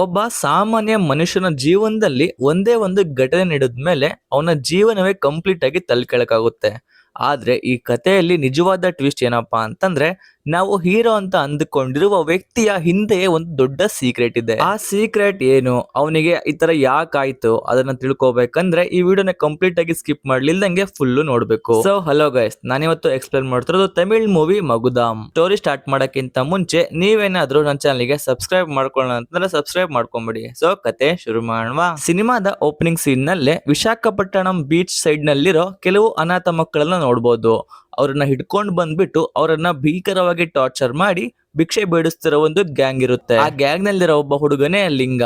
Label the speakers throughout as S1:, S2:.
S1: ಒಬ್ಬ ಸಾಮಾನ್ಯ ಮನುಷ್ಯನ ಜೀವನದಲ್ಲಿ ಒಂದೇ ಒಂದು ಘಟನೆ ನಡೆದ್ಮೇಲೆ ಅವನ ಜೀವನವೇ ಕಂಪ್ಲೀಟ್ ಆಗಿ ತಲೆಕೆಳಕಾಗುತ್ತೆ. ಆದ್ರೆ ಈ ಕಥೆಯಲ್ಲಿ ನಿಜವಾದ ಟ್ವಿಸ್ಟ್ ಏನಪ್ಪಾ ಅಂತಂದ್ರೆ, ನಾವು ಹೀರೋ ಅಂತ ಅಂದುಕೊಂಡಿರುವ ವ್ಯಕ್ತಿಯ ಹಿಂದೆ ಒಂದು ದೊಡ್ಡ ಸೀಕ್ರೆಟ್ ಇದೆ. ಆ ಸೀಕ್ರೆಟ್ ಏನು, ಅವನಿಗೆ ಈ ತರ ಯಾಕಾಯ್ತು, ಅದನ್ನ ತಿಳ್ಕೊಬೇಕಂದ್ರೆ ಈ ವಿಡಿಯೋನ ಕಂಪ್ಲೀಟ್ ಆಗಿ ಸ್ಕಿಪ್ ಮಾಡ್ಲಿಲ್ದಂಗೆ ಫುಲ್ ನೋಡ್ಬೇಕು. ಸೊ ಹಲೋ ಗೈಸ್, ನಾನಿವತ್ತು ಎಕ್ಸ್ಪ್ಲೇನ್ ಮಾಡ್ತಿರೋದು ತಮಿಳ್ ಮೂವಿ ಮಗುದಾಮ್. ಸ್ಟೋರಿ ಸ್ಟಾರ್ಟ್ ಮಾಡಕ್ಕಿಂತ ಮುಂಚೆ ನೀವೇನಾದ್ರೂ ನನ್ನ ಚಾನಲ್ಗೆ ಸಬ್ಸ್ಕ್ರೈಬ್ ಮಾಡ್ಕೊಳ್ಳೋಣ ಅಂತಂದ್ರೆ ಸಬ್ಸ್ಕ್ರೈಬ್ ಮಾಡ್ಕೊಂಬಿಡಿ. ಸೊ ಕತೆ ಶುರು ಮಾಡುವ. ಸಿನಿಮಾದ ಓಪನಿಂಗ್ ಸೀನ್ ನಲ್ಲೇ ವಿಶಾಖಪಟ್ಟಣಂ ಬೀಚ್ ಸೈಡ್ ನಲ್ಲಿರೋ ಕೆಲವು ಅನಾಥ ಮಕ್ಕಳನ್ನ ನೋಡ್ಬೋದು. ಅವ್ರನ್ನ ಹಿಡ್ಕೊಂಡ್ ಬಂದ್ಬಿಟ್ಟು ಅವರನ್ನ ಭೀಕರವಾಗಿ ಟಾರ್ಚರ್ ಮಾಡಿ ಭಿಕ್ಷೆ ಬೇಡಿಸ್ತಿರೋ ಒಂದು ಗ್ಯಾಂಗ್ ಇರುತ್ತೆ. ಆ ಗ್ಯಾಂಗ್ ನಲ್ಲಿರೋ ಒಬ್ಬ ಹುಡುಗನೇ ಲಿಂಗ.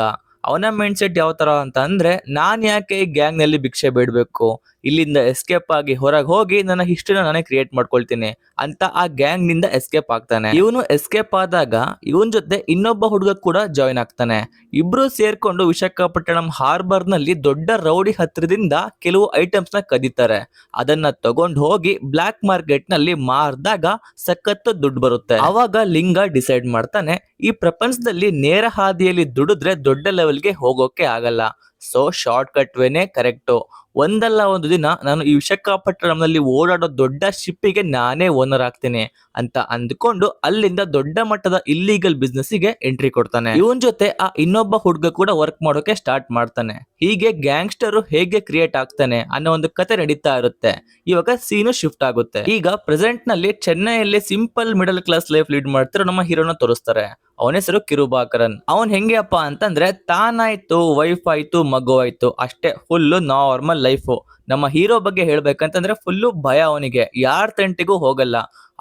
S1: ಅವನ ಮೈಂಡ್ ಸೆಟ್ ಯಾವ ತರ ಅಂತ ಅಂದ್ರೆ, ನಾನ್ ಯಾಕೆ ಈ ಗ್ಯಾಂಗ್ ನಲ್ಲಿ ಭಿಕ್ಷೆ ಬೇಡಬೇಕು, ಇಲ್ಲಿಂದ ಎಸ್ಕೇಪ್ ಆಗಿ ಹೊರಗೆ ಹೋಗಿ ನನ್ನ ಹಿಸ್ಟ್ರಿನ ನಾನೇ ಕ್ರಿಯೇಟ್ ಮಾಡ್ಕೊಳ್ತೀನಿ ಅಂತ ಆ ಗ್ಯಾಂಗ್ ನಿಂದ ಎಸ್ಕೇಪ್ ಆಗ್ತಾನೆ. ಇವನು ಎಸ್ಕೇಪ್ ಆದಾಗ ಇವನ್ ಜೊತೆ ಇನ್ನೊಬ್ಬ ಹುಡುಗ ಕೂಡ ಜಾಯಿನ್ ಆಗ್ತಾನೆ. ಇಬ್ರು ಸೇರ್ಕೊಂಡು ವಿಶಾಖಪಟ್ಟಣಂ ಹಾರ್ಬರ್ ನಲ್ಲಿ ದೊಡ್ಡ ರೌಡಿ ಹತ್ರದಿಂದ ಕೆಲವು ಐಟಮ್ಸ್ ನ ಕದೀತಾರೆ. ಅದನ್ನ ತಗೊಂಡ್ ಹೋಗಿ ಬ್ಲಾಕ್ ಮಾರ್ಕೆಟ್ ನಲ್ಲಿ ಮಾರ್ದಾಗ ಸಖತ್ ದುಡ್ಡು ಬರುತ್ತೆ. ಅವಾಗ ಲಿಂಗ ಡಿಸೈಡ್ ಮಾಡ್ತಾನೆ, ಈ ಪ್ರಪಂಚದಲ್ಲಿ ನೇರ ಹಾದಿಯಲ್ಲಿ ದುಡಿದ್ರೆ ದೊಡ್ಡ ಲೆವೆಲ್ಗೆ ಹೋಗೋಕೆ ಆಗಲ್ಲ. ಸೊ ಶಾರ್ಟ್ ಕಟ್ ವೇನೆ ಕರೆಕ್ಟು. ಒಂದಲ್ಲ ಒಂದು ದಿನ ನಾನು ಈ ವಿಶಾಖಪಟ್ಟಣಂನಲ್ಲಿ ಓಡಾಡೋ ದೊಡ್ಡ ಶಿಪ್ಪಿಗೆ ನಾನೇ ಓನರ್ ಆಗ್ತೀನಿ ಅಂತ ಅಂದ್ಕೊಂಡು ಅಲ್ಲಿಂದ ದೊಡ್ಡ ಮಟ್ಟದ ಇಲ್ಲಿಗಲ್ ಬಿಸ್ನೆಸ್ ಗೆ ಎಂಟ್ರಿ ಕೊಡ್ತಾನೆ. ಇವನ್ ಜೊತೆ ಆ ಇನ್ನೊಬ್ಬ ಹುಡುಗ ಕೂಡ ವರ್ಕ್ ಮಾಡೋಕೆ ಸ್ಟಾರ್ಟ್ ಮಾಡ್ತಾನೆ. ಹೀಗೆ ಗ್ಯಾಂಗ್ಸ್ಟರ್ ಹೇಗೆ ಕ್ರಿಯೇಟ್ ಆಗ್ತಾನೆ ಅನ್ನೋ ಒಂದು ಕತೆ ನಡೀತಾ ಇರುತ್ತೆ. ಇವಾಗ ಸೀನು ಶಿಫ್ಟ್ ಆಗುತ್ತೆ. ಈಗ ಪ್ರೆಸೆಂಟ್ ನಲ್ಲಿ ಚೆನ್ನೈಯಲ್ಲಿ simple middle class life lead ಮಾಡ್ತಿರೋ ನಮ್ಮ ಹೀರೋನ ತೋರಿಸ್ತಾರೆ. ಅವನ ಹೆಸರು ಕಿರುಬಾಕರನ್. ಅವನ್ ಹೆಂಗೆ ಅಪ್ಪ ಅಂತಂದ್ರೆ, ತಾನಾಯ್ತು, ವೈಫ್ ಆಯ್ತು, ಮಗು ಆಯ್ತು, ಅಷ್ಟೇ ಫುಲ್ ನಾರ್ಮಲ್ ಲೈಫು. ನಮ್ಮ ಹೀರೋ ಬಗ್ಗೆ ಹೇಳ್ಬೇಕಂತಂದ್ರೆ ಫುಲ್ಲು ಭಯ ಅವನಿಗೆ, ಯಾರ ತಂಟಿಗೂ ಹೋಗಲ್ಲ.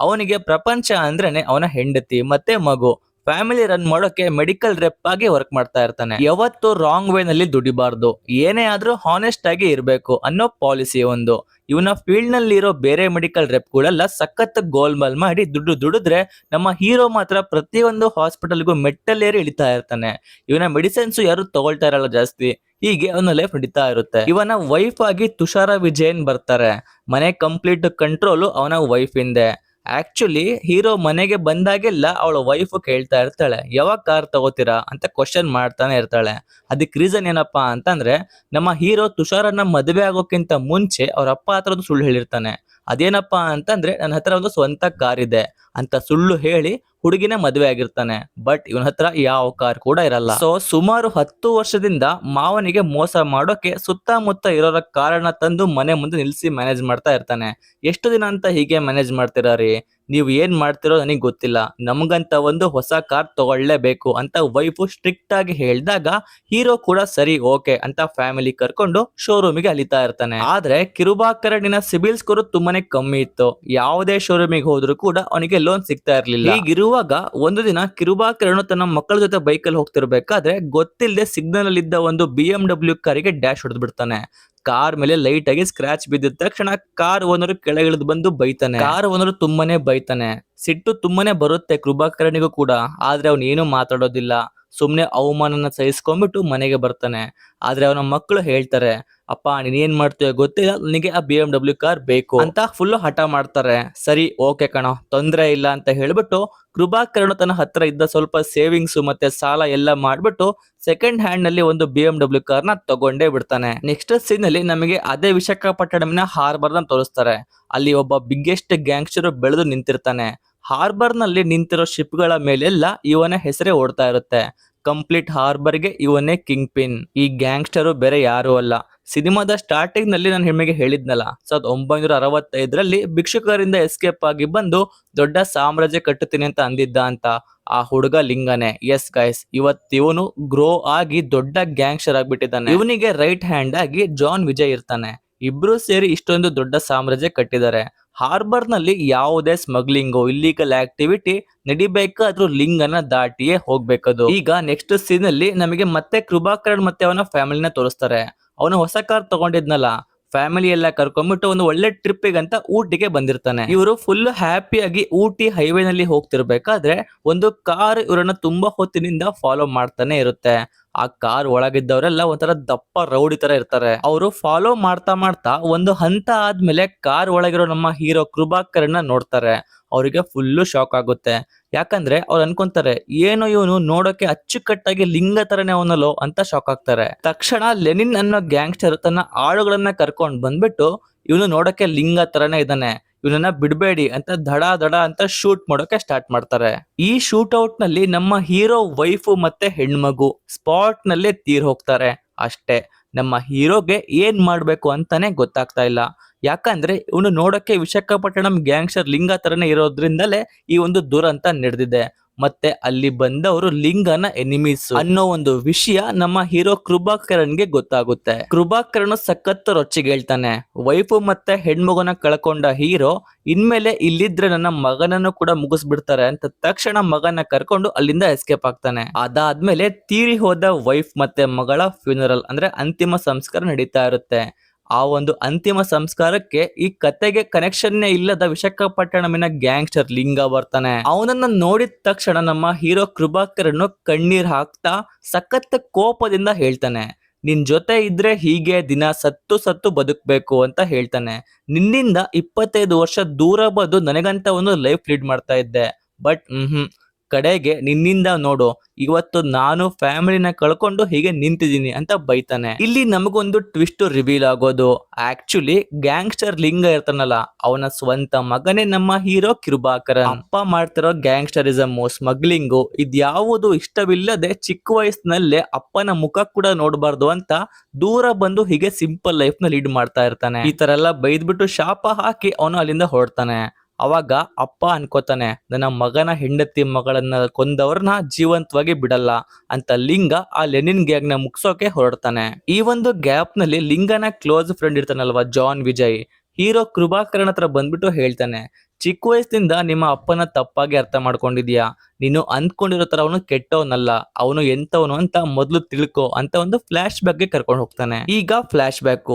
S1: ಅವನಿಗೆ ಪ್ರಪಂಚ ಅಂದ್ರೇನೆ ಅವನ ಹೆಂಡತಿ ಮತ್ತೆ ಮಗು. ಫ್ಯಾಮಿಲಿ ರನ್ ಮಾಡೋಕೆ ಮೆಡಿಕಲ್ ರೆಪ್ ಆಗಿ ವರ್ಕ್ ಮಾಡ್ತಾ ಇರ್ತಾನೆ. ಯಾವತ್ತು ರಾಂಗ್ ವೇ ನಲ್ಲಿ ದುಡಿಬಾರ್ದು, ಏನೇ ಆದ್ರೂ ಹಾನೆಸ್ಟ್ ಆಗಿ ಇರ್ಬೇಕು ಅನ್ನೋ ಪಾಲಿಸಿ ಒಂದು. ಇವನ ಫೀಲ್ಡ್ ನಲ್ಲಿ ಇರೋ ಬೇರೆ ಮೆಡಿಕಲ್ ರೆಪ್ಗಳೆಲ್ಲ ಸಖತ್ ಗೋಲ್ಮಾಲ್ ಮಾಡಿ ದುಡಿದ್ರೆ, ನಮ್ಮ ಹೀರೋ ಮಾತ್ರ ಪ್ರತಿಯೊಂದು ಹಾಸ್ಪಿಟಲ್ಗೂ ಮೆಟ್ಟಲೇರಿ ಇಳಿತಾ ಇರ್ತಾನೆ. ಇವನ ಮೆಡಿಸಿನ್ಸ್ ಯಾರು ತಗೊಳ್ತಾ ಇರಲ್ಲ ಜಾಸ್ತಿ. ಹೀಗೆ ಅವನ ಲೈಫ್ ನಡೀತಾ ಇರುತ್ತೆ. ಇವನ ವೈಫ್ ಆಗಿ ತುಷಾರ ವಿಜಯನ್ ಬರ್ತಾರೆ. ಮನೆ ಕಂಪ್ಲೀಟ್ ಕಂಟ್ರೋಲು ಅವನ ವೈಫ್ ಇಂದೆ. ಆಕ್ಚುಲಿ ಹೀರೋ ಮನೆಗೆ ಬಂದಾಗೆಲ್ಲ ಅವಳ ವೈಫ್ ಕೇಳ್ತಾ ಇರ್ತಾಳೆ, ಯಾವಾಗ ಕಾರ್ ತಗೋತೀರಾ ಅಂತ ಕ್ವಶನ್ ಮಾಡ್ತಾನೆ ಇರ್ತಾಳೆ. ಅದಕ್ಕೆ ರೀಸನ್ ಏನಪ್ಪಾ ಅಂತಂದ್ರೆ, ನಮ್ಮ ಹೀರೋ ತುಷಾರನ್ನ ಮದುವೆ ಆಗೋಕ್ಕಿಂತ ಮುಂಚೆ ಅವ್ರ ಅಪ್ಪ ಹತ್ರ ಒಂದು ಸುಳ್ಳು ಹೇಳಿರ್ತಾನೆ. ಅದೇನಪ್ಪಾ ಅಂತಂದ್ರೆ, ನನ್ನ ಹತ್ರ ಒಂದು ಸ್ವಂತ ಕಾರ್ ಇದೆ ಅಂತ ಸುಳ್ಳು ಹೇಳಿ ಹುಡುಗಿನ ಮದುವೆ ಆಗಿರ್ತಾನೆ. ಬಟ್ ಇವನ ಹತ್ರ ಯಾವ ಕಾರ್ ಕೂಡ ಇರಲ್ಲ. ಸೊ ಸುಮಾರು 10 ವರ್ಷದಿಂದ ಮಾವನಿಗೆ ಮೋಸ ಮಾಡೋಕೆ ಸುತ್ತಮುತ್ತ ಇರೋರ ಕಾರಣ ತಂದು ಮನೆ ಮುಂದೆ ನಿಲ್ಸಿ ಮ್ಯಾನೇಜ್ ಮಾಡ್ತಾ ಇರ್ತಾನೆ. ಎಷ್ಟು ದಿನ ಅಂತ ಹೀಗೆ ಮ್ಯಾನೇಜ್ ಮಾಡ್ತೀರಾ ರೀ, ನೀವು ಏನ್ ಮಾಡ್ತಿರೋ ನನಗೆ ಗೊತ್ತಿಲ್ಲ, ನಮಗಂತ ಒಂದು ಹೊಸ ಕಾರ್ ತಗೊಳ್ಳೇಬೇಕು ಅಂತ ವೈಫು ಸ್ಟ್ರಿಕ್ಟ್ ಆಗಿ ಹೇಳಿದಾಗ ಹೀರೋ ಕೂಡ ಸರಿ ಓಕೆ ಅಂತ ಫ್ಯಾಮಿಲಿ ಕರ್ಕೊಂಡು ಶೋರೂಮಿಗೆ ಅಲಿತಾ ಇರ್ತಾನೆ. ಆದ್ರೆ ಕಿರುಬಾಕರಣಿನ ಸಿಬಿಲ್ ಸ್ಕೋರ್ ತುಂಬಾನೇ ಕಮ್ಮಿ ಇತ್ತು. ಯಾವುದೇ ಶೋರೂಮಿಗೆ ಹೋದ್ರು ಕೂಡ ಅವನಿಗೆ ಲೋನ್ ಸಿಗ್ತಾ ಇರ್ಲಿಲ್ಲ. ಹೀಗಿರುವಾಗ ಒಂದು ದಿನ ಕಿರುಬಾಕರನು ತನ್ನ ಮಕ್ಕಳ ಜೊತೆ ಬೈಕಲ್ಲಿ ಹೋಗ್ತಿರ್ಬೇಕಾದ್ರೆ ಗೊತ್ತಿಲ್ಲದೆ ಸಿಗ್ನಲ್ ಅಲ್ಲಿ ಇದ್ದ ಒಂದು BMW ಕಾರಿಗೆ ಡ್ಯಾಶ್ ಹೊಡೆದು ಬಿಡ್ತಾನೆ. ಕಾರ್ ಮೇಲೆ ಲೈಟ್ ಆಗಿ ಸ್ಕ್ರಾಚ್ ಬಿದ್ದಿದ ತಕ್ಷಣ ಕಾರ್ ಓನರ್ ಕೆಳಗಿಳಿದು ಬಂದು ಬೈತಾನೆ. ಕಾರ್ ಓನರ್ ತುಂಬಾನೇ ಬೈತಾನೆ. ಸಿಟ್ಟು ತುಂಬಾನೇ ಬರುತ್ತೆ ಕೃಪಾಕರಣಿಗೂ ಕೂಡ. ಆದ್ರೆ ಅವನು ಏನು ಮಾತಾಡೋದಿಲ್ಲ, ಸುಮ್ನೆ ಅವಮಾನನ ಸಹಿಸ್ಕೊಂಡ್ಬಿಟ್ಟು ಮನೆಗೆ ಬರ್ತಾನೆ. ಆದ್ರೆ ಅವನ ಮಕ್ಕಳು ಹೇಳ್ತಾರೆ, ಅಪ್ಪ ನೀನ್ ಏನ್ ಮಾಡ್ತೀಯೋ ಗೊತ್ತಿಲ್ಲ, ನನಗೆ ಆ BMW ಕಾರ್ ಬೇಕು ಅಂತ ಫುಲ್ ಹಠ ಮಾಡ್ತಾರೆ. ಸರಿ ಓಕೆ ಕಣೋ, ತೊಂದ್ರೆ ಇಲ್ಲ ಅಂತ ಹೇಳ್ಬಿಟ್ಟು ಕೃಪಾಕರನು ತನ್ನ ಹತ್ರ ಇದ್ದ ಸ್ವಲ್ಪ ಸೇವಿಂಗ್ಸ್ ಮತ್ತೆ ಸಾಲ ಎಲ್ಲ ಮಾಡ್ಬಿಟ್ಟು ಸೆಕೆಂಡ್ ಹ್ಯಾಂಡ್ ನಲ್ಲಿ ಒಂದು BMW ಕಾರ್ನ ತಗೊಂಡೇ ಬಿಡ್ತಾನೆ. ನೆಕ್ಸ್ಟ್ ಸೀನ್ ಅಲ್ಲಿ ನಮಗೆ ಅದೇ ವಿಶಾಖಪಟ್ಟಣಂನ ಹಾರ್ಬರ್ ನ ತೋರಿಸ್ತಾರೆ. ಅಲ್ಲಿ ಒಬ್ಬ ಬಿಗ್ಗೆಸ್ಟ್ ಗ್ಯಾಂಗ್ಸ್ಟರ್ ಬೆಳೆದು ನಿಂತಿರ್ತಾನೆ. ಹಾರ್ಬರ್ ನಲ್ಲಿ ನಿಂತಿರೋ ಶಿಪ್ ಗಳ ಮೇಲೆಲ್ಲ ಇವನ ಹೆಸರೇ ಓಡ್ತಾ ಇರುತ್ತೆ. ಕಂಪ್ಲೀಟ್ ಹಾರ್ಬರ್ಗೆ ಇವನೇ ಕಿಂಗ್ ಪಿನ್. ಈ ಗ್ಯಾಂಗ್ಸ್ಟರ್ ಬೇರೆ ಯಾರು ಅಲ್ಲ, ಸಿನಿಮಾದ ಸ್ಟಾರ್ಟಿಂಗ್ ನಲ್ಲಿ ನಾನು ನಿಮಗೆ ಹೇಳಿದ್ನಲ್ಲ, 1965ರಲ್ಲಿ ಭಿಕ್ಷುಕರಿಂದ ಎಸ್ಕೇಪ್ ಆಗಿ ಬಂದು ದೊಡ್ಡ ಸಾಮ್ರಾಜ್ಯ ಕಟ್ಟುತ್ತೀನಿ ಅಂತ ಅಂದಿದ್ದ ಅಂತ ಆ ಹುಡುಗ ಲಿಂಗನೇ. ಎಸ್ ಗೈಸ್, ಇವನು ಗ್ರೋ ಆಗಿ ದೊಡ್ಡ ಗ್ಯಾಂಗ್ಸ್ಟರ್ ಆಗ್ಬಿಟ್ಟಿದ್ದಾನೆ. ಇವನಿಗೆ ರೈಟ್ ಹ್ಯಾಂಡ್ ಆಗಿ ಜಾನ್ ವಿಜಯ್ ಇರ್ತಾನೆ. ಇಬ್ರು ಸೇರಿ ಇಷ್ಟೊಂದು ದೊಡ್ಡ ಸಾಮ್ರಾಜ್ಯ ಕಟ್ಟಿದ್ದಾರೆ. ಹಾರ್ಬರ್ ನಲ್ಲಿ ಯಾವುದೇ ಸ್ಮಗ್ಲಿಂಗು ಇಲ್ಲಿಗಲ್ ಆಕ್ಟಿವಿಟಿ ನಡಿಬೇಕಾದ್ರೂ ಲಿಂಗನ ದಾಟಿಯೇ ಹೋಗ್ಬೇಕದು. ಈಗ ನೆಕ್ಸ್ಟ್ ಸೀನ್ ಅಲ್ಲಿ ನಮಗೆ ಮತ್ತೆ ಕೃಪಾಕರನ್ ಮತ್ತೆ ಅವನ ಫ್ಯಾಮಿಲಿನ ತೋರಿಸ್ತಾರೆ. ಅವನು ಹೊಸ ಕಾರ್ ತಗೊಂಡಿದ್ನಲ್ಲ, ಫ್ಯಾಮಿಲಿ ಎಲ್ಲ ಕರ್ಕೊಂಡ್ಬಿಟ್ಟು ಒಂದು ಒಳ್ಳೆ ಟ್ರಿಪ್ಪಿಗೆ ಅಂತ ಊಟಿಗೆ ಬಂದಿರ್ತಾನೆ. ಇವರು ಫುಲ್ ಹ್ಯಾಪಿಯಾಗಿ ಊಟಿ ಹೈವೇ ನಲ್ಲಿ ಹೋಗ್ತಿರ್ಬೇಕಾದ್ರೆ ಒಂದು ಕಾರ್ ಇವರನ್ನ ತುಂಬಾ ಹೊತ್ತಿನಿಂದ ಫಾಲೋ ಮಾಡ್ತಾನೆ ಇರುತ್ತೆ. ಆ ಕಾರ್ ಒಳಗಿದ್ದವರೆಲ್ಲ ಒಂಥರ ದಪ್ಪ ರೌಡಿ ತರ ಇರ್ತಾರೆ. ಅವರು ಫಾಲೋ ಮಾಡ್ತಾ ಮಾಡ್ತಾ ಒಂದು ಹಂತ ಆದ್ಮೇಲೆ ಕಾರ್ ಒಳಗಿರೋ ನಮ್ಮ ಹೀರೋ ಕೃಪಾಕರನ್ನ ನೋಡ್ತಾರೆ. ಅವರಿಗೆ ಫುಲ್ಲು ಶಾಕ್ ಆಗುತ್ತೆ. ಯಾಕಂದ್ರೆ ಅವ್ರು ಅನ್ಕೊಂತಾರೆ, ಏನೋ ಇವನು ನೋಡೋಕೆ ಅಚ್ಚುಕಟ್ಟಾಗಿ ಲಿಂಗ ತರನೇ ಅವನಲ್ಲೋ ಅಂತ ಶಾಕ್ ಆಗ್ತಾರೆ. ತಕ್ಷಣ ಲೆನಿನ್ ಅನ್ನೋ ಗ್ಯಾಂಗ್ಸ್ಟರ್ ತನ್ನ ಆಳುಗಳನ್ನ ಕರ್ಕೊಂಡ್ ಬಂದ್ಬಿಟ್ಟು, ಇವನು ನೋಡೋಕೆ ಲಿಂಗ ತರನೇ ಇದ್ದಾನೆ, ಇವನನ್ನ ಬಿಡ್ಬೇಡಿ ಅಂತ ದಡ ದಡ ಅಂತ ಶೂಟ್ ಮಾಡೋಕೆ ಸ್ಟಾರ್ಟ್ ಮಾಡ್ತಾರೆ. ಈ ಶೂಟ್ ಔಟ್ ನಲ್ಲಿ ನಮ್ಮ ಹೀರೋ ವೈಫು ಮತ್ತೆ ಹೆಣ್ಮಗು ಸ್ಪಾಟ್ ನಲ್ಲೇ ತೀರ್ ಹೋಗ್ತಾರೆ. ಅಷ್ಟೇ, ನಮ್ಮ ಹೀರೋಗೆ ಏನ್ ಮಾಡ್ಬೇಕು ಅಂತಾನೆ ಗೊತ್ತಾಗ್ತಾ ಇಲ್ಲ. ಯಾಕಂದ್ರೆ ಇವನು ನೋಡೋಕೆ ವಿಶಾಖಪಟ್ಟಣಂ ಗ್ಯಾಂಗ್ಸ್ಟರ್ ಲಿಂಗ ತರನೇ ಇರೋದ್ರಿಂದಲೇ ಈ ಒಂದು ದುರಂತ ನಡೆದಿದೆ. ಮತ್ತೆ ಅಲ್ಲಿ ಬಂದವರು ಲಿಂಗನ ಎನಿಮೀಸ್ ಅನ್ನೋ ಒಂದು ವಿಷಯ ನಮ್ಮ ಹೀರೋ ಕೃಪಾಕರನ್ಗೆ ಗೊತ್ತಾಗುತ್ತೆ. ಕೃಪಾಕರನ್ ಸಖತ್ ರೊಚ್ಚಿಗೆ ಹೇಳ್ತಾನೆ. ವೈಫು ಮತ್ತೆ ಹೆಣ್ಮಗುನ ಕಳ್ಕೊಂಡ ಹೀರೋ ಇನ್ಮೇಲೆ ಇಲ್ಲಿದ್ರೆ ನನ್ನ ಮಗನನ್ನು ಕೂಡ ಮುಗಿಸ್ಬಿಡ್ತಾರೆ ಅಂತ ತಕ್ಷಣ ಮಗನ ಕರ್ಕೊಂಡು ಅಲ್ಲಿಂದ ಎಸ್ಕೇಪ್ ಆಗ್ತಾನೆ. ಅದಾದ್ಮೇಲೆ ತೀರಿ ಹೋದ ವೈಫ್ ಮತ್ತೆ ಮಗಳ ಫ್ಯೂನರಲ್ ಅಂದ್ರೆ ಅಂತಿಮ ಸಂಸ್ಕಾರ ನಡೀತಾ ಇರುತ್ತೆ. ಆ ಒಂದು ಅಂತಿಮ ಸಂಸ್ಕಾರಕ್ಕೆ ಈ ಕತೆಗೆ ಕನೆಕ್ಷನ್ನೇ ಇಲ್ಲದ ವಿಶಾಖಪಟ್ಟಣಮಿನ ಗ್ಯಾಂಗ್ಸ್ಟರ್ ಲಿಂಗ ಬರ್ತಾನೆ. ಅವನನ್ನ ನೋಡಿದ ತಕ್ಷಣ ನಮ್ಮ ಹೀರೋ ಕೃಪಾಕರನ್ನು ಕಣ್ಣೀರ್ ಹಾಕ್ತಾ ಸಖತ್ ಕೋಪದಿಂದ ಹೇಳ್ತಾನೆ, ನಿನ್ ಜೊತೆ ಇದ್ರೆ ಹೀಗೆ ದಿನ ಸತ್ತು ಸತ್ತು ಬದುಕ್ಬೇಕು ಅಂತ ಹೇಳ್ತಾನೆ. ನಿನ್ನಿಂದ 25 ವರ್ಷ ದೂರ ಬಂದು ನನಗಂತ ಒಂದು ಲೈಫ್ ಲೀಡ್ ಮಾಡ್ತಾ ಇದ್ದೆ, ಬಟ್ ಕಡೆಗೆ ನಿನ್ನಿಂದ ನೋಡು ಇವತ್ತು ನಾನು ಫ್ಯಾಮಿಲಿನ ಕಳ್ಕೊಂಡು ಹೀಗೆ ನಿಂತಿದ್ದೀನಿ ಅಂತ ಬೈತಾನೆ. ಇಲ್ಲಿ ನಮಗೊಂದು ಟ್ವಿಸ್ಟ್ ರಿವೀಲ್ ಆಗೋದು, ಆಕ್ಚುಲಿ ಗ್ಯಾಂಗ್ಸ್ಟರ್ ಲಿಂಗ ಇರ್ತಾನಲ್ಲ ಅವನ ಸ್ವಂತ ಮಗನೇ ನಮ್ಮ ಹೀರೋ ಕೃಪಾಕರನ್. ಅಪ್ಪ ಮಾಡ್ತಿರೋ ಗ್ಯಾಂಗ್ಸ್ಟರಿಸಮ್, ಸ್ಮಗ್ಲಿಂಗು ಇದ್ಯಾವುದು ಇಷ್ಟವಿಲ್ಲದೆ ಚಿಕ್ಕ ವಯಸ್ಸಿನಲ್ಲೇ ಅಪ್ಪನ ಮುಖ ಕೂಡ ನೋಡಬಾರ್ದು ಅಂತ ದೂರ ಬಂದು ಹೀಗೆ ಸಿಂಪಲ್ ಲೈಫ್ ನ ಲೀಡ್ ಮಾಡ್ತಾ ಇರ್ತಾನೆ. ಈ ತರ ಎಲ್ಲ ಬೈದ್ಬಿಟ್ಟು ಶಾಪ ಹಾಕಿ ಅವನು ಅಲ್ಲಿಂದ ಹೊರಡ್ತಾನೆ. ಅವಾಗ ಅಪ್ಪ ಅನ್ಕೋತಾನೆ, ನನ್ನ ಮಗನ ಹೆಂಡತಿ ಮಗಳನ್ನ ಕೊಂದವ್ರನ್ನ ಜೀವಂತವಾಗಿ ಬಿಡಲ್ಲ ಅಂತ ಲಿಂಗ ಆ ಲೆನಿನ್ ಗ್ಯಾಂಗ್ ನ ಮುಗ್ಸೋಕೆ ಹೊರಡ್ತಾನೆ. ಈ ಒಂದು ಗ್ಯಾಪ್ ನಲ್ಲಿ ಲಿಂಗನ ಕ್ಲೋಸ್ ಫ್ರೆಂಡ್ ಇರ್ತಾನಲ್ವಾ ಜಾನ್ ವಿಜಯ್, ಹೀರೋ ಕೃಪಾಕರನ್ ಹತ್ರ ಬಂದ್ಬಿಟ್ಟು ಹೇಳ್ತಾನೆ, ಚಿಕ್ಕ ವಯಸ್ಸಿನಿಂದ ನಿಮ್ಮ ಅಪ್ಪನ ತಪ್ಪಾಗಿ ಅರ್ಥ ಮಾಡ್ಕೊಂಡಿದ್ಯಾ, ನೀನು ಅಂದ್ಕೊಂಡಿರೋ ತರ ಅವನು ಕೆಟ್ಟವನಲ್ಲ, ಅವನು ಎಂತವನು ಅಂತ ಮೊದಲು ತಿಳ್ಕೊ ಅಂತ ಒಂದು ಫ್ಲಾಶ್ ಬ್ಯಾಕ್ ಗೆ ಕರ್ಕೊಂಡು ಹೋಗ್ತಾನೆ. ಈಗ ಫ್ಲಾಶ್ ಬ್ಯಾಕ್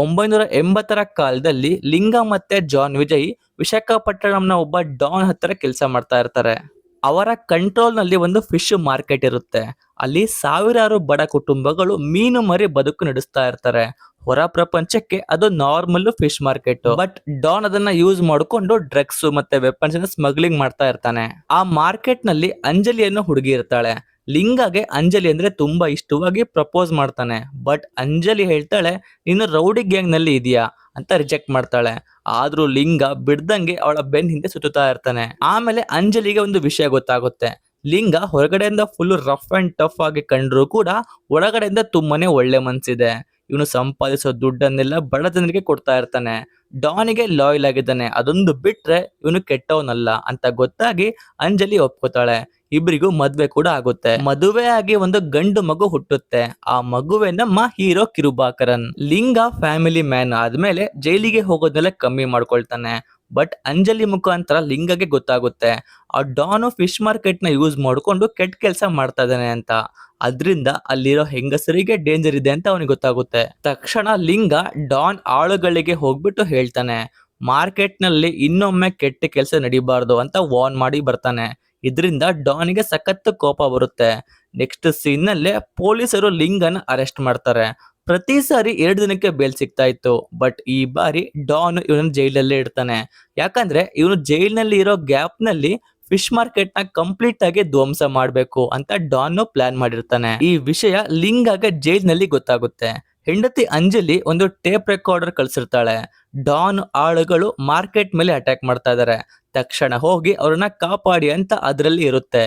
S1: 1980ರ ಕಾಲದಲ್ಲಿ ಲಿಂಗ ಮತ್ತೆ ಜಾನ್ ವಿಜಯ್ ವಿಶಾಖಪಟ್ಟಣಂನ ಒಬ್ಬ ಡಾನ್ ಹತ್ತಿರ ಕೆಲಸ ಮಾಡ್ತಾ ಇರ್ತಾರೆ. ಅವರ ಕಂಟ್ರೋಲ್ ನಲ್ಲಿ ಒಂದು ಫಿಶ್ ಮಾರ್ಕೆಟ್ ಇರುತ್ತೆ. ಅಲ್ಲಿ ಸಾವಿರಾರು ಬಡ ಕುಟುಂಬಗಳು ಮೀನು ಮರಿ ಬದುಕು ನಡೆಸ್ತಾ ಇರ್ತಾರೆ. ಹೊರ ಪ್ರಪಂಚಕ್ಕೆ ಅದು normal fish market, but Don ಅದನ್ನ ಯೂಸ್ ಮಾಡಿಕೊಂಡು ಡ್ರಗ್ಸ್ ಮತ್ತೆ ವೆಪನ್ಸ್ ಸ್ಮಗ್ಲಿಂಗ್ ಮಾಡ್ತಾ ಇರ್ತಾನೆ. ಆ ಮಾರ್ಕೆಟ್ ನಲ್ಲಿ ಅಂಜಲಿ ಅನ್ನೋ ಹುಡುಗಿ ಇರ್ತಾಳೆ. ಲಿಂಗಾಗೆ ಅಂಜಲಿ ಅಂದ್ರೆ ತುಂಬಾ ಇಷ್ಟವಾಗಿ ಪ್ರಪೋಸ್ ಮಾಡ್ತಾನೆ, ಬಟ್ ಅಂಜಲಿ ಹೇಳ್ತಾಳೆ, ನೀನು ರೌಡಿ ಗ್ಯಾಂಗ್ ನಲ್ಲಿ ಇದೆಯಾ ಅಂತ ರಿಜೆಕ್ಟ್ ಮಾಡ್ತಾಳೆ. ಆದ್ರೂ ಲಿಂಗ ಬಿಡ್ದಂಗೆ ಅವಳ ಬೆನ್ ಹಿಂದೆ ಸುತ್ತಾ ಇರ್ತಾನೆ. ಆಮೇಲೆ ಅಂಜಲಿಗೆ ಒಂದು ವಿಷಯ ಗೊತ್ತಾಗುತ್ತೆ, ಲಿಂಗ ಹೊರಗಡೆಯಿಂದ ಫುಲ್ ರಫ್ ಅಂಡ್ ಟಫ್ ಆಗಿ ಕಂಡ್ರು ಕೂಡ ಒಳಗಡೆಯಿಂದ ತುಂಬಾನೇ ಒಳ್ಳೆ ಮನ್ಸಿದೆ. ಇವನು ಸಂಪಾದಿಸೋ ದುಡ್ಡನ್ನೆಲ್ಲ ಬಡ ಜನರಿಗೆ ಕೊಡ್ತಾ ಇರ್ತಾನೆ. ಡಾನಿಗೆ ಲಾಯಲ್ ಆಗಿದ್ದಾನೆ, ಅದೊಂದು ಬಿಟ್ರೆ ಇವನು ಕೆಟ್ಟವನಲ್ಲ ಅಂತ ಗೊತ್ತಾಗಿ ಅಂಜಲಿ ಒಪ್ಕೋತಾಳೆ. ಇಬ್ಬರಿಗೂ ಮದ್ವೆ ಕೂಡ ಆಗುತ್ತೆ. ಮದುವೆ ಆಗಿ ಒಂದು ಗಂಡು ಮಗು ಹುಟ್ಟುತ್ತೆ. ಆ ಮಗುವೆ ನಮ್ಮ ಹೀರೋ ಕಿರುಬಾಕರನ್. ಲಿಂಗ ಫ್ಯಾಮಿಲಿ ಮ್ಯಾನ್ ಆದ್ಮೇಲೆ ಜೈಲಿಗೆ ಹೋಗೋದನ್ನೆಲ್ಲ ಕಮ್ಮಿ ಮಾಡ್ಕೊಳ್ತಾನೆ. ಬಟ್ ಅಂಜಲಿ ಮುಖಾಂತರ ಲಿಂಗಗೆ ಗೊತ್ತಾಗುತ್ತೆ, ಆ ಡಾನು ಫಿಶ್ ಮಾರ್ಕೆಟ್ ನ ಯೂಸ್ ಮಾಡ್ಕೊಂಡು ಕೆಟ್ಟ ಕೆಲಸ ಮಾಡ್ತಾ ಇದ್ದಾನೆ ಅಂತ. ಅದ್ರಿಂದ ಅಲ್ಲಿರೋ ಹೆಂಗಸರಿಗೆ ಡೇಂಜರ್ ಇದೆ ಅಂತ ಅವನಿಗೆ ಗೊತ್ತಾಗುತ್ತೆ. ತಕ್ಷಣ ಲಿಂಗ ಡಾನ್ ಆಳುಗಳಿಗೆ ಹೋಗ್ಬಿಟ್ಟು ಹೇಳ್ತಾನೆ, ಮಾರ್ಕೆಟ್ ನಲ್ಲಿ ಇನ್ನೊಮ್ಮೆ ಕೆಟ್ಟ ಕೆಲಸ ನಡಿಬಾರ್ದು ಅಂತ ವಾರ್ನ್ ಮಾಡಿ ಬರ್ತಾನೆ. ಇದರಿಂದ ಡಾನಿಗೆ ಸಖತ್ ಕೋಪ ಬರುತ್ತೆ. ನೆಕ್ಸ್ಟ್ ಸೀನ್ ನಲ್ಲೇ ಪೊಲೀಸರು ಲಿಂಗನ ಅರೆಸ್ಟ್ ಮಾಡ್ತಾರೆ. ಪ್ರತಿ ಸಾರಿ 2 ದಿನಕ್ಕೆ ಬೇಲ್ ಸಿಗ್ತಾ ಇತ್ತು, ಬಟ್ ಈ ಬಾರಿ ಡಾನ್ ಇವನ ಜೈಲಲ್ಲೇ ಇಡ್ತಾನೆ. ಯಾಕಂದ್ರೆ ಇವನು ಜೈಲಿನಲ್ಲಿ ಇರೋ ಗ್ಯಾಪ್ ನಲ್ಲಿ ಫಿಶ್ ಮಾರ್ಕೆಟ್ ನ ಕಂಪ್ಲೀಟ್ ಆಗಿ ಧ್ವಂಸ ಮಾಡ್ಬೇಕು ಅಂತ ಡಾನ್ ಪ್ಲಾನ್ ಮಾಡಿರ್ತಾನೆ. ಈ ವಿಷಯ ಲಿಂಗಾಗೆ ಜೈಲ್ ನಲ್ಲಿ ಗೊತ್ತಾಗುತ್ತೆ. ಹೆಂಡತಿ ಅಂಜಲಿ ಒಂದು ಟೇಪ್ ರೆಕಾರ್ಡರ್ ಕಳ್ಸಿರ್ತಾಳೆ. ಡಾನ್ ಆಳುಗಳು ಮಾರ್ಕೆಟ್ ಮೇಲೆ ಅಟ್ಯಾಕ್ ಮಾಡ್ತಾ ಇದಾರೆ, ತಕ್ಷಣ ಹೋಗಿ ಅವ್ರನ್ನ ಕಾಪಾಡಿ ಅಂತ ಅದರಲ್ಲಿ ಇರುತ್ತೆ.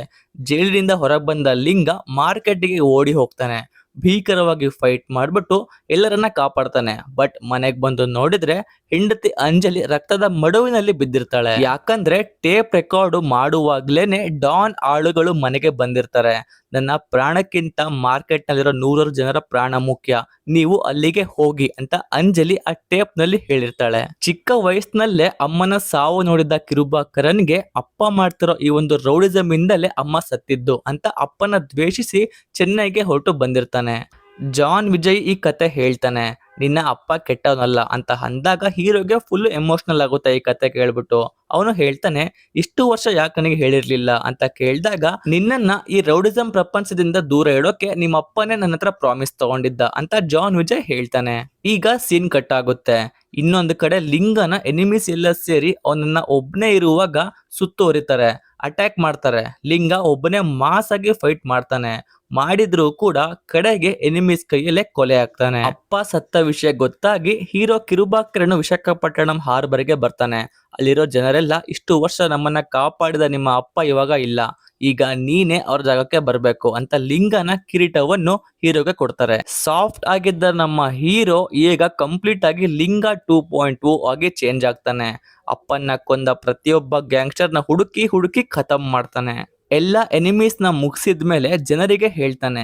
S1: ಜೈಲಿನಿಂದ ಹೊರಗೆ ಬಂದ ಲಿಂಗ ಮಾರ್ಕೆಟ್ಗೆ ಓಡಿ ಹೋಗ್ತಾನೆ. ಭೀಕರವಾಗಿ ಫೈಟ್ ಮಾಡ್ಬಿಟ್ಟು ಎಲ್ಲರನ್ನ ಕಾಪಾಡ್ತಾನೆ. ಬಟ್ ಮನೆಗ್ ಬಂದು ನೋಡಿದ್ರೆ ಹೆಂಡತಿ ಅಂಜಲಿ ರಕ್ತದ ಮಡುವಿನಲ್ಲಿ ಬಿದ್ದಿರ್ತಾಳೆ. ಯಾಕಂದ್ರೆ ಟೇಪ್ ರೆಕಾರ್ಡ್ ಮಾಡುವಾಗ್ಲೇನೆ ಡಾನ್ ಆಳುಗಳು ಮನೆಗೆ ಬಂದಿರ್ತಾರೆ. ನನ್ನ ಪ್ರಾಣಕ್ಕಿಂತ ಮಾರ್ಕೆಟ್ ನಲ್ಲಿರೋ 100 ಜನರ ಪ್ರಾಣ ಮುಖ್ಯ, ನೀವು ಅಲ್ಲಿಗೆ ಹೋಗಿ ಅಂತ ಅಂಜಲಿ ಆ ಟೇಪ್ ನಲ್ಲಿ ಹೇಳಿರ್ತಾಳೆ. ಚಿಕ್ಕ ವಯಸ್ಸಿನಲ್ಲೇ ಅಮ್ಮನ ಸಾವು ನೋಡಿದ ಕಿರುಬಾಕರನ್ಗೆ ಅಪ್ಪ ಮಾಡ್ತಿರೋ ಈ ಒಂದು ರೌಡಿಸಮ್ ಇಂದಲೇ ಅಮ್ಮ ಸತ್ತಿದ್ದು ಅಂತ ಅಪ್ಪನ ದ್ವೇಷಿಸಿ ಚೆನ್ನೈಗೆ ಹೊರಟು ಬಂದಿರ್ತಾನೆ. ಜಾನ್ ವಿಜಯ್ ಈ ಕತೆ ಹೇಳ್ತಾನೆ, ನಿನ್ನ ಅಪ್ಪ ಕೆಟ್ಟವನಲ್ಲ ಅಂತ ಅಂದಾಗ ಹೀರೋಗೆ ಫುಲ್ ಎಮೋಷನಲ್ ಆಗುತ್ತೆ ಈ ಕತೆ ಕೇಳ್ಬಿಟ್ಟು. ಅವನು ಹೇಳ್ತಾನೆ, ಇಷ್ಟು ವರ್ಷ ಯಾಕೆ ನನಗೆ ಹೇಳಿರ್ಲಿಲ್ಲ ಅಂತ ಕೇಳಿದಾಗ, ನಿನ್ನನ್ನ ಈ ರೌಡಿಸಂ ಪ್ರಪಂಚದಿಂದ ದೂರ ಇಡೋಕೆ ನಿಮ್ಮ ಅಪ್ಪನೇ ನನ್ನ ಹತ್ರ ಪ್ರಾಮಿಸ್ ತಗೊಂಡಿದ್ದ ಅಂತ ಜಾನ್ ವಿಜಯ್ ಹೇಳ್ತಾನೆ. ಈಗ ಸೀನ್ ಕಟ್ ಆಗುತ್ತೆ. ಇನ್ನೊಂದು ಕಡೆ ಲಿಂಗನ ಎನಿಮೀಸ್ ಎಲ್ಲ ಸೇರಿ ಅವನನ್ನ ಒಬ್ನೇ ಇರುವಾಗ ಸುತ್ತುವರಿತಾರೆ, ಅಟ್ಯಾಕ್ ಮಾಡ್ತಾರೆ. ಲಿಂಗ ಒಬ್ಬನೇ ಮಾಸ್ ಆಗಿ ಫೈಟ್ ಮಾಡ್ತಾನೆ. ಮಾಡಿದ್ರು ಕೂಡ ಕಡೆಗೆ ಎನಿಮೀಸ್ ಕೈಯಲ್ಲೇ ಕೊಲೆ ಆಗ್ತಾನೆ. ಅಪ್ಪ ಸತ್ತ ವಿಷಯ ಗೊತ್ತಾಗಿ ಹೀರೋ ಕಿರುಬಾಕ್ರನು ವಿಶಾಖಪಟ್ಟಣಂ ಹಾರ್ಬರ್ಗೆ ಬರ್ತಾನೆ. ಅಲ್ಲಿರೋ ಜನರೆಲ್ಲ, ಇಷ್ಟು ವರ್ಷ ನಮ್ಮನ್ನ ಕಾಪಾಡಿದ ನಿಮ್ಮ ಅಪ್ಪ ಇವಾಗ ಇಲ್ಲ, ಈಗ ನೀನೇ ಅವ್ರ ಜಾಗಕ್ಕೆ ಬರ್ಬೇಕು ಅಂತ ಲಿಂಗನ ಕಿರೀಟವನ್ನು ಹೀರೋಗೆ ಕೊಡ್ತಾರೆ. ಸಾಫ್ಟ್ ಆಗಿದ್ದ ನಮ್ಮ ಹೀರೋ ಈಗ ಕಂಪ್ಲೀಟ್ ಆಗಿ ಲಿಂಗ 2.0 ಆಗಿ ಚೇಂಜ್ ಆಗ್ತಾನೆ. ಅಪ್ಪನ್ನ ಕೊಂದ ಪ್ರತಿಯೊಬ್ಬ ಗ್ಯಾಂಗ್ಸ್ಟರ್ ನ ಹುಡುಕಿ ಹುಡುಕಿ ಖತಮ್ ಮಾಡ್ತಾನೆ. ಎಲ್ಲ ಎನಿಮೀಸ್ ನ ಮುಗಿಸಿದ್ಮೇಲೆ ಜನರಿಗೆ ಹೇಳ್ತಾನೆ,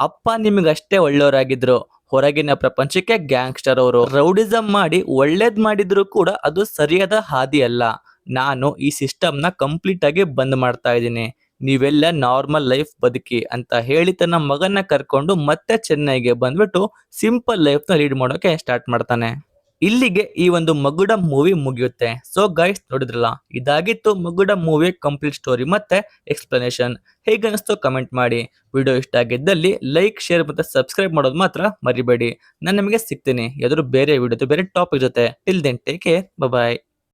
S1: ಅಪ್ಪ ನಿಮಗಷ್ಟೇ ಒಳ್ಳೆಯವರಾಗಿದ್ರು, ಹೊರಗಿನ ಪ್ರಪಂಚಕ್ಕೆ ಗ್ಯಾಂಗ್ಸ್ಟರ್ ಅವರು. ರೌಡಿಸಂ ಮಾಡಿ ಒಳ್ಳೇದ್ ಮಾಡಿದ್ರು ಕೂಡ ಅದು ಸರಿಯಾದ ಹಾದಿ ಅಲ್ಲ. ನಾನು ಈ ಸಿಸ್ಟಮ್ನ ಕಂಪ್ಲೀಟ್ ಆಗಿ ಬಂದ್ ಮಾಡ್ತಾ ಇದ್ದೀನಿ, ನೀವೆಲ್ಲ ನಾರ್ಮಲ್ ಲೈಫ್ ಬದುಕಿ ಅಂತ ಹೇಳಿ ತನ್ನ ಮಗನ ಕರ್ಕೊಂಡು ಮತ್ತೆ ಚೆನ್ನೈಗೆ ಬಂದ್ಬಿಟ್ಟು ಸಿಂಪಲ್ ಲೈಫ್ ನ ಲೀಡ್ ಮಾಡೋಕೆ ಸ್ಟಾರ್ಟ್ ಮಾಡ್ತಾನೆ. ಇಲ್ಲಿಗೆ ಈ ಒಂದು ಮಗುಡ ಮೂವಿ ಮುಗಿಯುತ್ತೆ. ಸೊ ಗೈಸ್, ನೋಡಿದ್ರಲ್ಲ, ಇದಾಗಿತ್ತು ಮಗುಡ ಮೂವಿ ಕಂಪ್ಲೀಟ್ ಸ್ಟೋರಿ ಮತ್ತೆ ಎಕ್ಸ್ಪ್ಲನೇಷನ್. ಹೇಗನ್ನಿಸ್ತು ಕಮೆಂಟ್ ಮಾಡಿ. ವಿಡಿಯೋ ಇಷ್ಟ ಆಗಿದ್ದಲ್ಲಿ ಲೈಕ್, ಶೇರ್ ಮತ್ತೆ ಸಬ್ಸ್ಕ್ರೈಬ್ ಮಾಡೋದು ಮಾತ್ರ ಮರಿಬೇಡಿ. ನಾನು ನಿಮಗೆ ಸಿಗ್ತೀನಿ ಯಾವ್ದಾದ್ರು ಬೇರೆ ವಿಡಿಯೋ ಬೇರೆ ಟಾಪಿಕ್ ಜೊತೆ. ಟಿಲ್ ದೆನ್ ಟೇಕ್ ಕೇರ್, ಬಾಯ್.